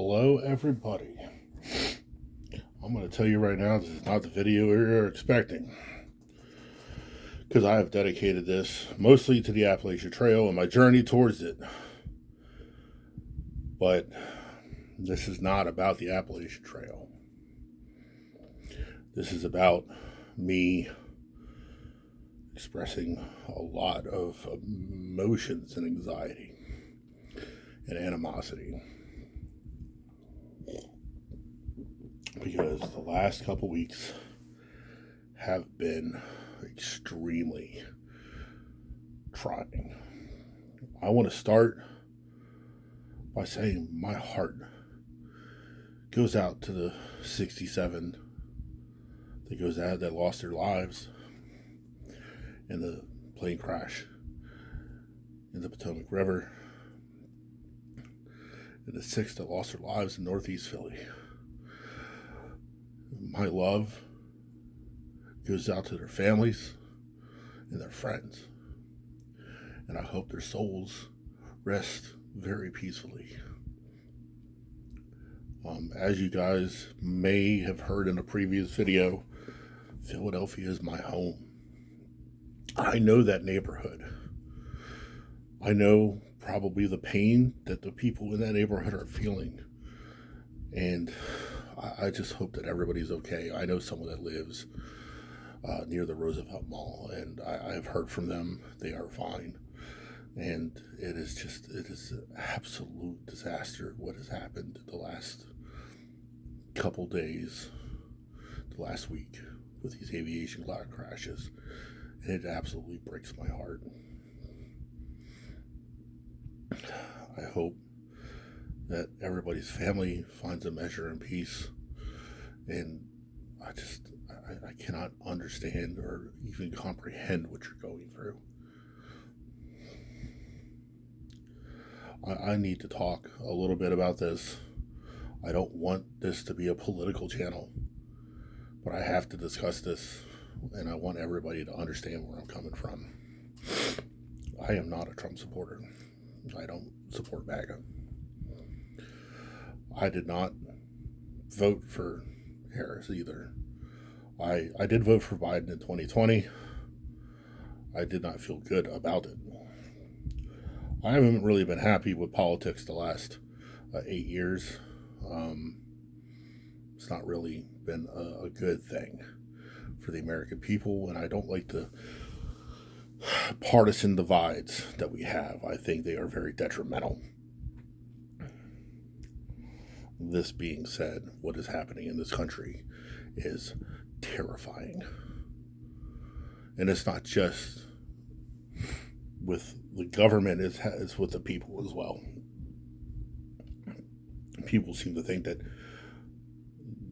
Hello, everybody. I'm going to tell you right now, this is not the video you're expecting, because I have dedicated this mostly to the Appalachian Trail and my journey towards it. But this is not about the Appalachian Trail. This is about me expressing a lot of emotions and anxiety and animosity. Because the last couple weeks have been extremely trying. I want to start by saying my heart goes out to the 67 that lost their lives in the plane crash in the Potomac River, and the 6 that lost their lives in Northeast Philly. My love goes out to their families and their friends, and I hope their souls rest very peacefully. As you guys may have heard in a previous video, Philadelphia is my home. I know that neighborhood. I know probably the pain that the people in that neighborhood are feeling, and I just hope that everybody's okay. I know someone that lives near the Roosevelt Mall, and I have heard from them. They are fine. And it is an absolute disaster what has happened the last couple days, the last week, with these aviation crashes. And it absolutely breaks my heart. I hope that everybody's family finds a measure in peace. And I cannot understand or even comprehend what you're going through. I need to talk a little bit about this. I don't want this to be a political channel, but I have to discuss this, and I want everybody to understand where I'm coming from. I am not a Trump supporter. I don't support MAGA. I did not vote for Harris either. I did vote for Biden in 2020. I did not feel good about it. I haven't really been happy with politics the last 8 years. It's not really been a good thing for the American people, and I don't like the partisan divides that we have. I think they are very detrimental. This being said, what is happening in this country is terrifying. And it's not just with the government, it's with the people as well. People seem to think that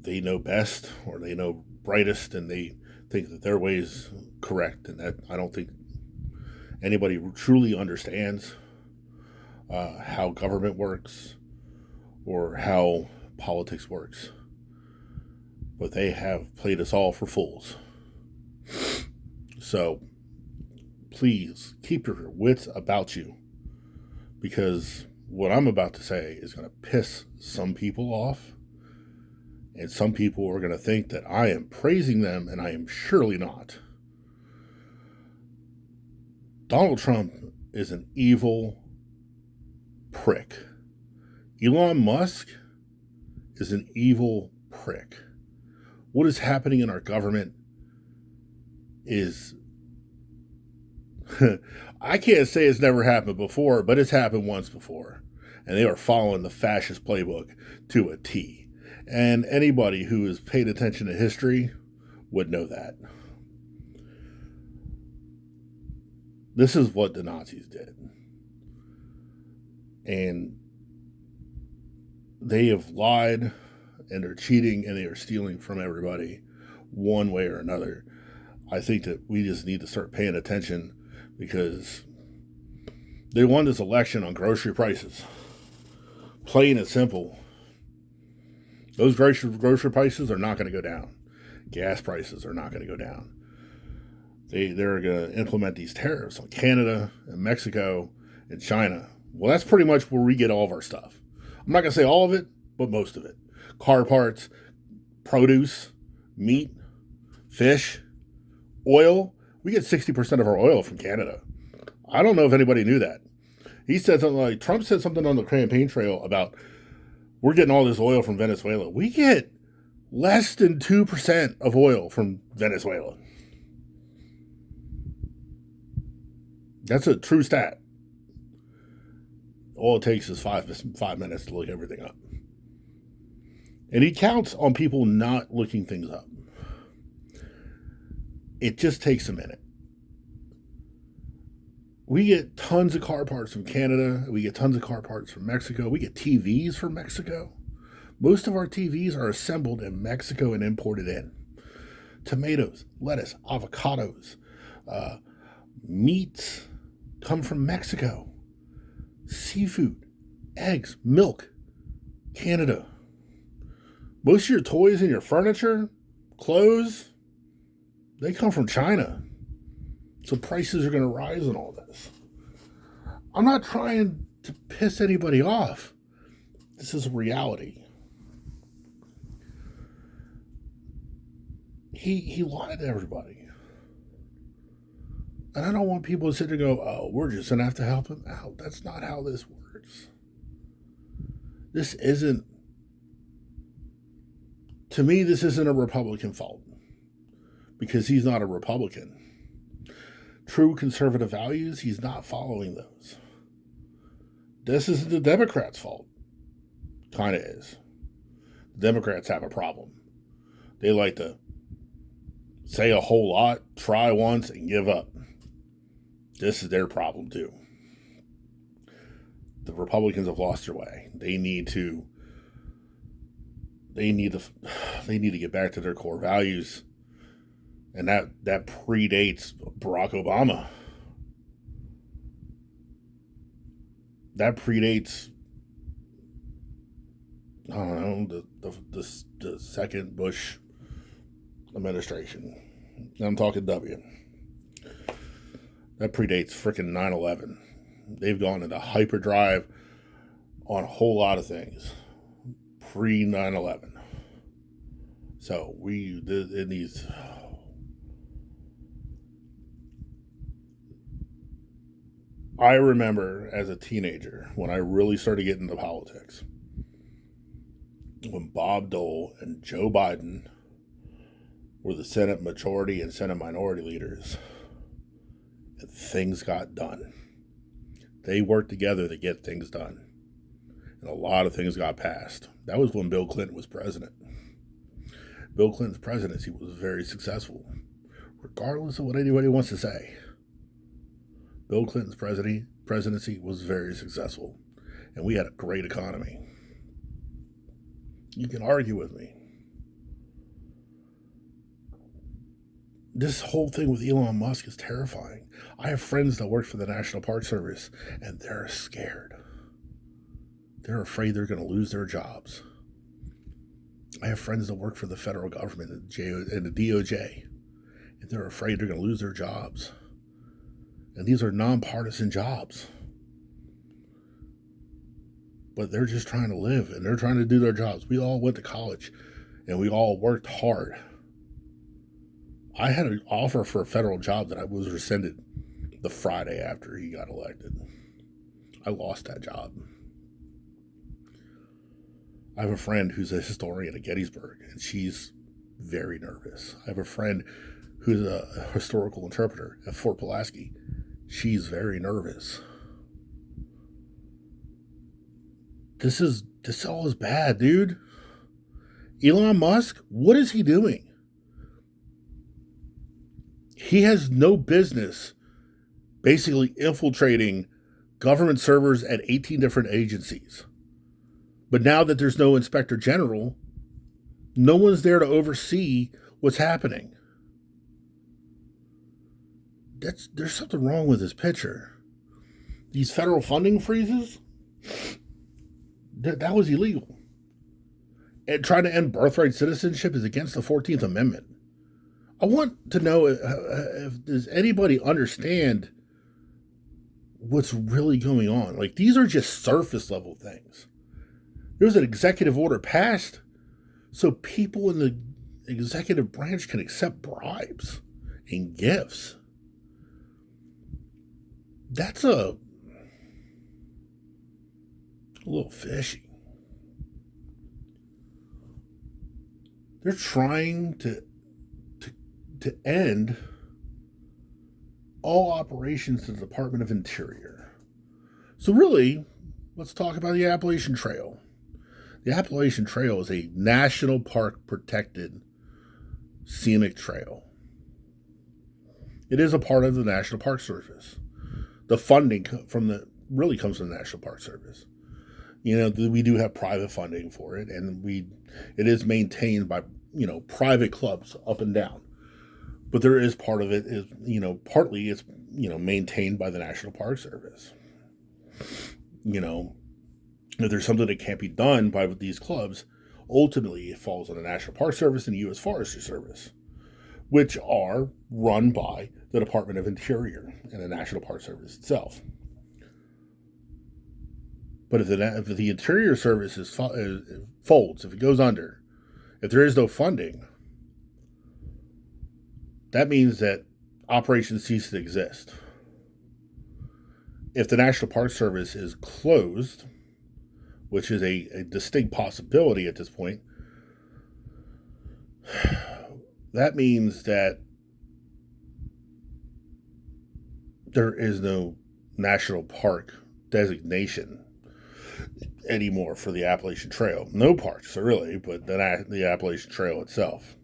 they know best, or they know brightest, and they think that their way is correct, and that I don't think anybody truly understands how government works or how politics works. But they have played us all for fools. So please keep your wits about you, because what I'm about to say is going to piss some people off, and some people are going to think that I am praising them, and I am surely not. Donald Trump is an evil prick. Elon Musk is an evil prick. What is happening in our government is I can't say it's never happened before, but it's happened once before. And they are following the fascist playbook to a T. And anybody who has paid attention to history would know that. This is what the Nazis did. And they have lied, and they're cheating, and they are stealing from everybody one way or another. I think that we just need to start paying attention, because they won this election on grocery prices. Plain and simple. Those grocery prices are not going to go down. Gas prices are not going to go down. They're going to implement these tariffs on Canada and Mexico and China. Well, that's pretty much where we get all of our stuff. I'm not going to say all of it, but most of it. Car parts, produce, meat, fish, oil. We get 60% of our oil from Canada. I don't know if anybody knew that. He said something like, Trump said something on the campaign trail about, we're getting all this oil from Venezuela. We get less than 2% of oil from Venezuela. That's a true stat. All it takes is five minutes to look everything up. And he counts on people not looking things up. It just takes a minute. We get tons of car parts from Canada. We get tons of car parts from Mexico. We get TVs from Mexico. Most of our TVs are assembled in Mexico and imported in. Tomatoes, lettuce, avocados, meats come from Mexico. Seafood, eggs, milk, Canada. Most of your toys and your furniture, clothes, they come from China. So prices are going to rise in all this. I'm not trying to piss anybody off. This is a reality. He lied to everybody. And I don't want people to sit there and go, oh, we're just going to have to help him out. That's not how this works. This isn't, to me, this isn't a Republican fault. Because he's not a Republican. True conservative values, he's not following those. This isn't the Democrats' fault. Kind of is. The Democrats have a problem. They like to say a whole lot, try once, and give up. This is their problem, too. The Republicans have lost their way. They need to get back to their core values. And that predates Barack Obama. That predates, I don't know, the second Bush administration. I'm talking W. That predates frickin' 9/11. They've gone into hyperdrive on a whole lot of things pre 9/11. So in these. I remember as a teenager when I really started getting into politics, when Bob Dole and Joe Biden were the Senate majority and Senate minority leaders, and things got done. They worked together to get things done. And a lot of things got passed. That was when Bill Clinton was president. Bill Clinton's presidency was very successful, regardless of what anybody wants to say. Bill Clinton's presidency was very successful, and we had a great economy. You can argue with me. This whole thing with Elon Musk is terrifying. I have friends that work for the National Park Service, and they're scared. They're afraid they're going to lose their jobs. I have friends that work for the federal government and the DOJ, and they're afraid they're going to lose their jobs. And these are nonpartisan jobs. But they're just trying to live, and they're trying to do their jobs. We all went to college, and we all worked hard. I had an offer for a federal job that I was rescinded the Friday after he got elected. I lost that job. I have a friend who's a historian at Gettysburg, and she's very nervous. I have a friend who's a historical interpreter at Fort Pulaski. She's very nervous. This all is bad, dude. Elon Musk, what is he doing? He has no business basically infiltrating government servers at 18 different agencies. But now that there's no inspector general, no one's there to oversee what's happening. There's something wrong with this picture. These federal funding freezes, that was illegal. And trying to end birthright citizenship is against the 14th Amendment. I want to know if does anybody understand what's really going on. Like, these are just surface level things. There was an executive order passed so people in the executive branch can accept bribes and gifts. That's a little fishy. They're trying to end all operations of the Department of Interior. So really, let's talk about the Appalachian Trail. The Appalachian Trail is a national park protected scenic trail. It is a part of the National Park Service. The funding really comes from the National Park Service. You know, we do have private funding for it, and it is maintained by, you know, private clubs up and down. But there is part of it is, you know, partly it's, you know, maintained by the National Park Service. You know, if there's something that can't be done by these clubs, ultimately it falls on the National Park Service and the U.S. Forestry Service, which are run by the Department of Interior and the National Park Service itself. But if the Interior Service folds, if it goes under, if there is no funding, that means that operations cease to exist. If the National Park Service is closed, which is a distinct possibility at this point, that means that there is no national park designation anymore for the Appalachian Trail. No parks, really, but the Appalachian Trail itself.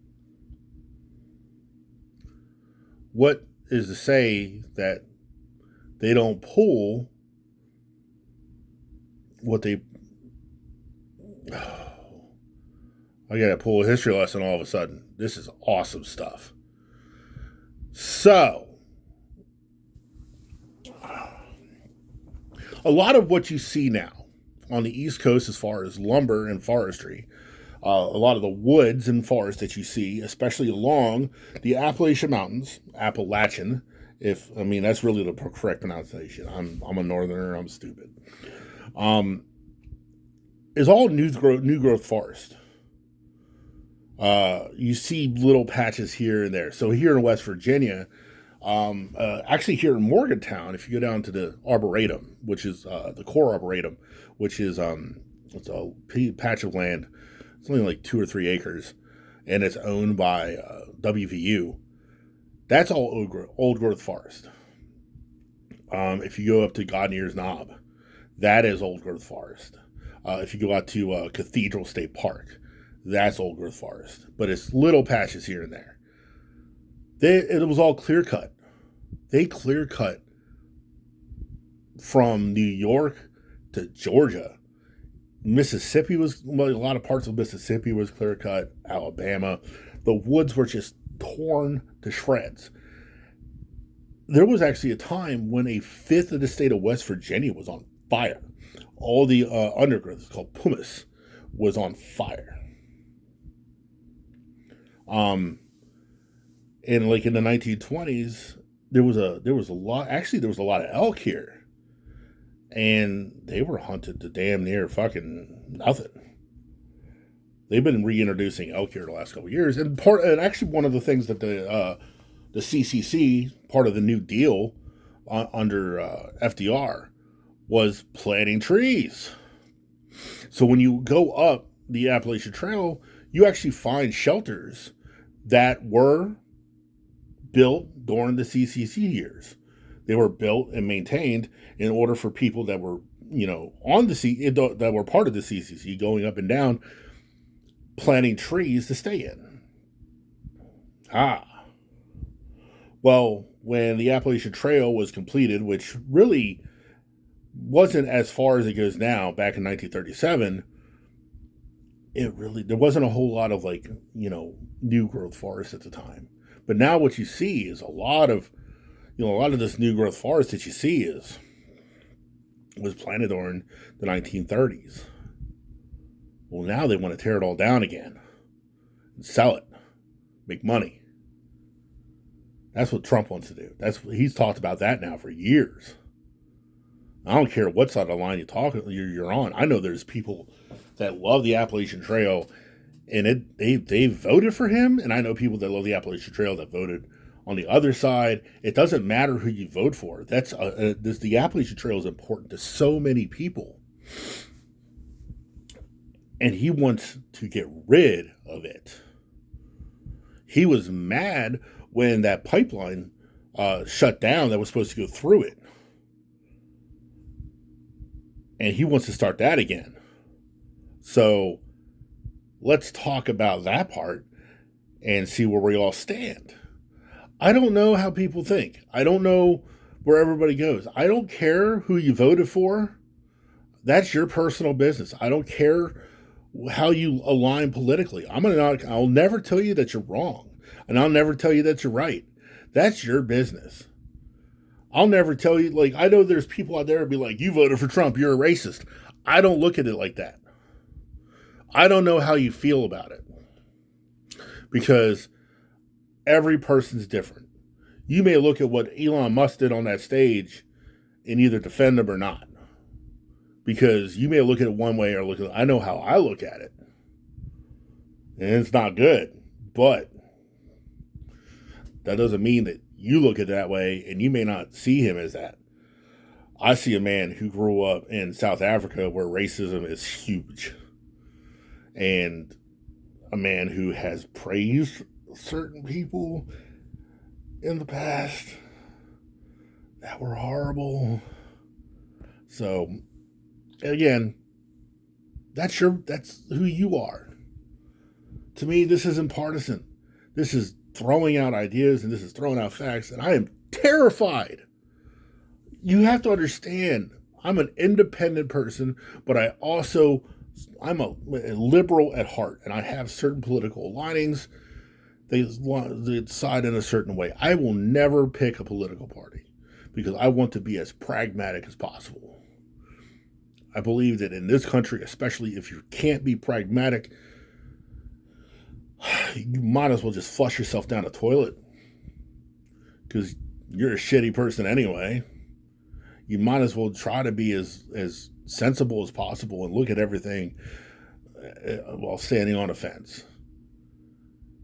What is to say that they don't pull what they... I gotta pull a history lesson all of a sudden. This is awesome stuff. So, a lot of what you see now on the East Coast as far as lumber and forestry, a lot of the woods and forests that you see, especially along the Appalachian Mountains, Appalachian, that's really the correct pronunciation. I'm a northerner, I'm stupid. Is all new growth forest. You see little patches here and there. So here in West Virginia, actually here in Morgantown, if you go down to the Arboretum, which is the core Arboretum, which is it's a patch of land. It's only like 2 or 3 acres, and it's owned by WVU. That's all old growth forest. If you go up to Godnear's Knob, that is old growth forest. If you go out to Cathedral State Park, that's old growth forest. But it's little patches here and there. It was all clear cut. They clear cut from New York to Georgia. Mississippi a lot of parts of Mississippi was clear cut. Alabama. The woods were just torn to shreds. There was actually a time when a fifth of the state of West Virginia was on fire. All the undergrowth, it's called pumice, was on fire. And like in the 1920s, there was a lot of elk here. And they were hunted to damn near fucking nothing. They've been reintroducing elk here the last couple of years. And actually one of the things that the CCC, part of the New Deal under FDR, was planting trees. So when you go up the Appalachian Trail, you actually find shelters that were built during the CCC years. They were built and maintained in order for people that were, on that were part of the CCC, going up and down, planting trees to stay in. Well, when the Appalachian Trail was completed, which really wasn't as far as it goes now, back in 1937, there wasn't a whole lot of new growth forest at the time. But now what you see is a lot of this new growth forest that you see was planted during the 1930s. Well, now they want to tear it all down again and sell it, make money. That's what Trump wants to do. He's talked about that now for years. I don't care what side of the line you're on. I know there's people that love the Appalachian Trail, and they voted for him. And I know people that love the Appalachian Trail that voted on the other side. It doesn't matter who you vote for. The Appalachian Trail is important to so many people, and he wants to get rid of it. He was mad when that pipeline shut down that was supposed to go through it, and he wants to start that again. So let's talk about that part and see where we all stand. I don't know how people think. I don't know where everybody goes. I don't care who you voted for. That's your personal business. I don't care how you align politically. I'll never tell you that you're wrong, and I'll never tell you that you're right. That's your business. I'll never tell you, like, I know there's people out there who be like, you voted for Trump, you're a racist. I don't look at it like that. I don't know how you feel about it, because every person's different. You may look at what Elon Musk did on that stage and either defend him or not, because you may look at it one way or I know how I look at it, and it's not good, but that doesn't mean that you look at it that way, and you may not see him as that. I see a man who grew up in South Africa where racism is huge, and a man who has praised certain people in the past that were horrible. So again, that's who you are. To me, this isn't partisan. This is throwing out ideas, and this is throwing out facts, and I am terrified. You have to understand, I'm an independent person, but I'm a liberal at heart, and I have certain political linings. They decide in a certain way. I will never pick a political party because I want to be as pragmatic as possible. I believe that in this country, especially if you can't be pragmatic, you might as well just flush yourself down the toilet, because you're a shitty person anyway. You might as well try to be as sensible as possible and look at everything while standing on a fence.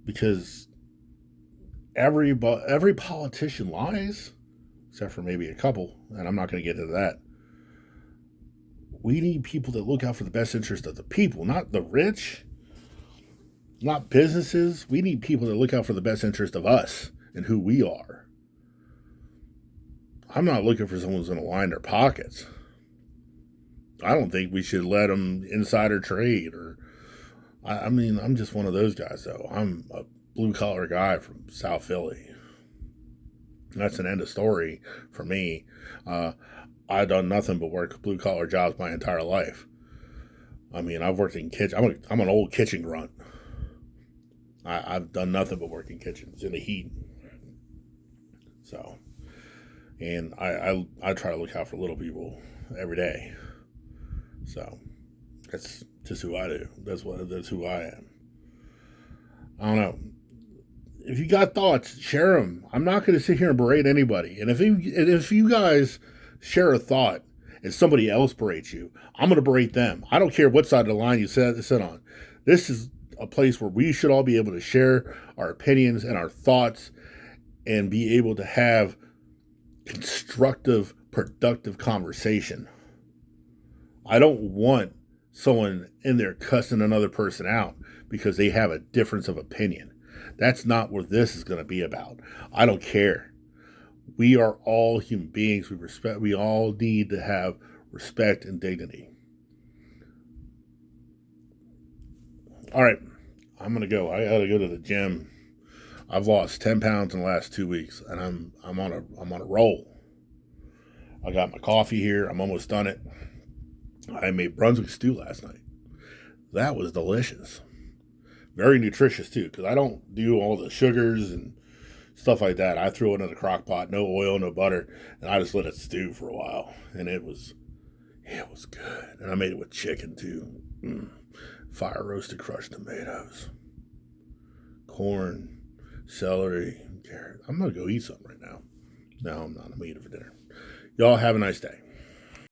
Because every politician lies, except for maybe a couple, and I'm not going to get into that. We need people that look out for the best interest of the people, not the rich, not businesses. We need people that look out for the best interest of us and who we are. I'm not looking for someone who's going to line their pockets. I don't think we should let them insider trade, I'm just one of those guys, though. I'm a blue-collar guy from South Philly. That's an end of story for me. I've done nothing but work blue-collar jobs my entire life. I've worked in kitchen. I'm an old kitchen grunt. I've done nothing but work in kitchens in the heat. So, and I try to look out for little people every day. So, that's just who I do. That's who I am. I don't know. If you got thoughts, share them. I'm not going to sit here and berate anybody. And if you guys share a thought and somebody else berates you, I'm going to berate them. I don't care what side of the line you sit on. This is a place where we should all be able to share our opinions and our thoughts and be able to have constructive, productive conversation. I don't want someone in there cussing another person out because they have a difference of opinion. That's not what this is going to be about. I don't care. We are all human beings. We all need to have respect and dignity. All right, I'm going to go. I got to go to the gym. I've lost 10 pounds in the last 2 weeks, and I'm on a roll. I got my coffee here. I'm almost done it. I made Brunswick stew last night. That was delicious. Very nutritious, too, because I don't do all the sugars and stuff like that. I threw it in a crock pot, no oil, no butter, and I just let it stew for a while. And it was good. And I made it with chicken, too. Fire roasted crushed tomatoes. Corn, celery, carrot. I'm going to go eat something right now. No, I'm not. I'm going to eat it for dinner. Y'all have a nice day.